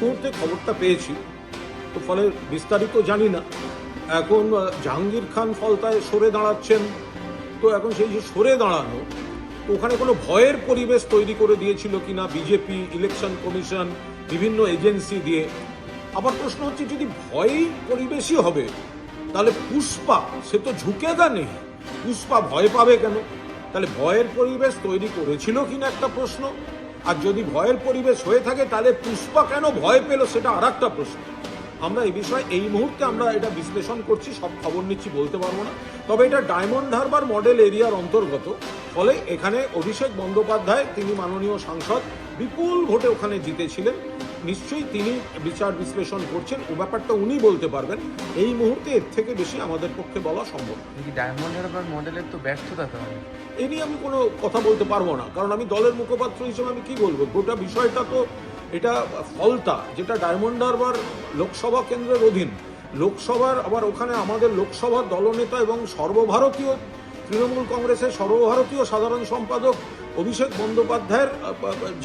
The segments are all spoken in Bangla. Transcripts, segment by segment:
মুহূর্তে খবরটা পেয়েছি, তো ফলে বিস্তারিত জানি না। এখন জাহাঙ্গীর খান ফলতায় সরে দাঁড়াচ্ছেন, তো এখন সেই যে সরে দাঁড়ানো, তো ওখানে কোনো ভয়ের পরিবেশ তৈরি করে দিয়েছিল কিনা বিজেপি, ইলেকশন কমিশন, বিভিন্ন এজেন্সি দিয়ে। আবার প্রশ্ন হচ্ছে, যদি ভয়ই পরিবেশই হবে তাহলে পুষ্পা সে তো ঝুঁকেগা নেই, পুষ্পা ভয় পাবে কেন? তাহলে ভয়ের পরিবেশ তৈরি করেছিল কিনা একটা প্রশ্ন। আর যদি ভয়ের পরিবেশ হয়ে থাকে তাহলে পুষ্পা কেন ভয় পেল সেটা আর একটা প্রশ্ন। আমরা এই বিষয়ে এই মুহূর্তে আমরা এটা বিশ্লেষণ করছি, সব খবর নিচ্ছি বলতে পারবো না। তবে এটা ডায়মন্ড হারবার মডেল এরিয়ার অন্তর্গত, ফলে এখানে অভিষেক বন্দ্যোপাধ্যায়, তিনি মাননীয় সাংসদ, বিপুল ভোটে ওখানে জিতেছিলেন। নিশ্চয়ই তিনি বিচার বিশ্লেষণ করছেন, ও ব্যাপারটা উনি বলতে পারবেন। এই মুহূর্তে এর থেকে বেশি আমাদের পক্ষে বলা সম্ভব। ডায়মন্ড হারবার মডেলের তো ব্যর্থতা তো হয়। এ নিয়ে আমি কোনো কথা বলতে পারবো না, কারণ আমি দলের মুখপাত্র হিসেবে আমি কি বলবো। গোটা বিষয়টা তো এটা ফলতা, যেটা ডায়মন্ড হারবার লোকসভা কেন্দ্রের অধীন। লোকসভার আবার ওখানে আমাদের লোকসভার দলনেতা এবং সর্বভারতীয় তৃণমূল কংগ্রেসের সর্বভারতীয় সাধারণ সম্পাদক অভিষেক বন্দ্যোপাধ্যায়ের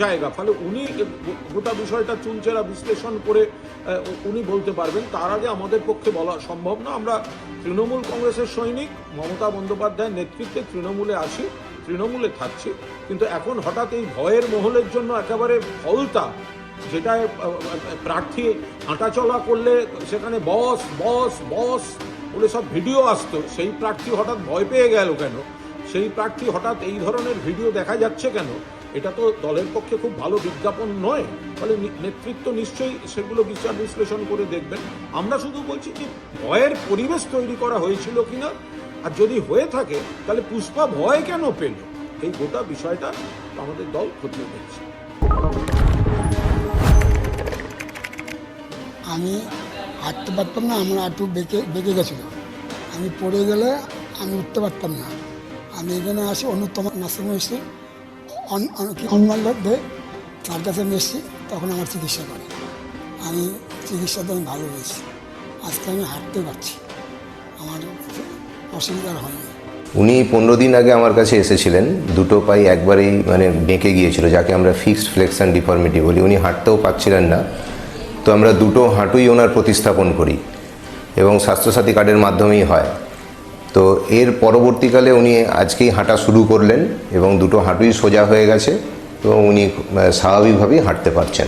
জায়গা। ফলে উনি গোটা বিষয়টা চুলচেরা বিশ্লেষণ করে উনি বলতে পারবেন। তার আগে আমাদের পক্ষে বলা সম্ভব না। আমরা তৃণমূল কংগ্রেসের সৈনিক, মমতা বন্দ্যোপাধ্যায়ের নেতৃত্বে তৃণমূলে আসি, তৃণমূলে থাকছি, কিন্তু এখন হঠাৎ এই ভয়ের মহলের জন্য একেবারে ফলতা, যেটা প্রার্থী হাঁটাচলা করলে সেখানে বস বস বস বলে সব ভিডিও আসতো, সেই প্রার্থী হঠাৎ ভয় পেয়ে গেল কেন? সেই প্রার্থী হঠাৎ এই ধরনের ভিডিও দেখা যাচ্ছে কেন? এটা তো দলের পক্ষে খুব ভালো বিজ্ঞাপন নয়। ফলে নেতৃত্ব নিশ্চয়ই সেগুলো বিচার বিশ্লেষণ করে দেখবেন। আমরা শুধু বলছি যে ভয়ের পরিবেশ তৈরি করা হয়েছিল কিনা, আর যদি হয়ে থাকে তাহলে পুষ্পা ভয় কেন পেল, এই গোটা বিষয়টা আমাদের দল খতিয়ে দেখছে। আমি হাঁটতে পারতাম না, আমরা একটু বেঁকে গেছিলো, আমি পড়ে গেলে আমি উঠতে পারতাম না। আমি এখানে আসি অন্যতম নার্সিং এসেছি, অনমাল্যে তার কাছে আমি এসেছি, তখন আমার চিকিৎসা করে। আমি চিকিৎসাতে আমি ভালো হয়েছি, আজকে আমি হাঁটতে পারছি, আমার অসুবিধার হয়নি। উনি 15 দিন আগে আমার কাছে এসেছিলেন, দুটো পাই একবারেই বেঁকে গিয়েছিল, যাকে আমরা ফিক্সড ফ্লেক্সন ডিফর্মিটি বলি। উনি হাঁটতেও পারছিলেন না, তো আমরা দুটো হাঁটুই ওনার প্রতিস্থাপন করি এবং স্বাস্থ্যসাথী কার্ডের মাধ্যমেই হয়। তো এর পরবর্তীকালে উনি আজকেই হাঁটা শুরু করলেন এবং দুটো হাঁটুই সোজা হয়ে গেছে, তো উনি স্বাভাবিকভাবেই হাঁটতে পারছেন।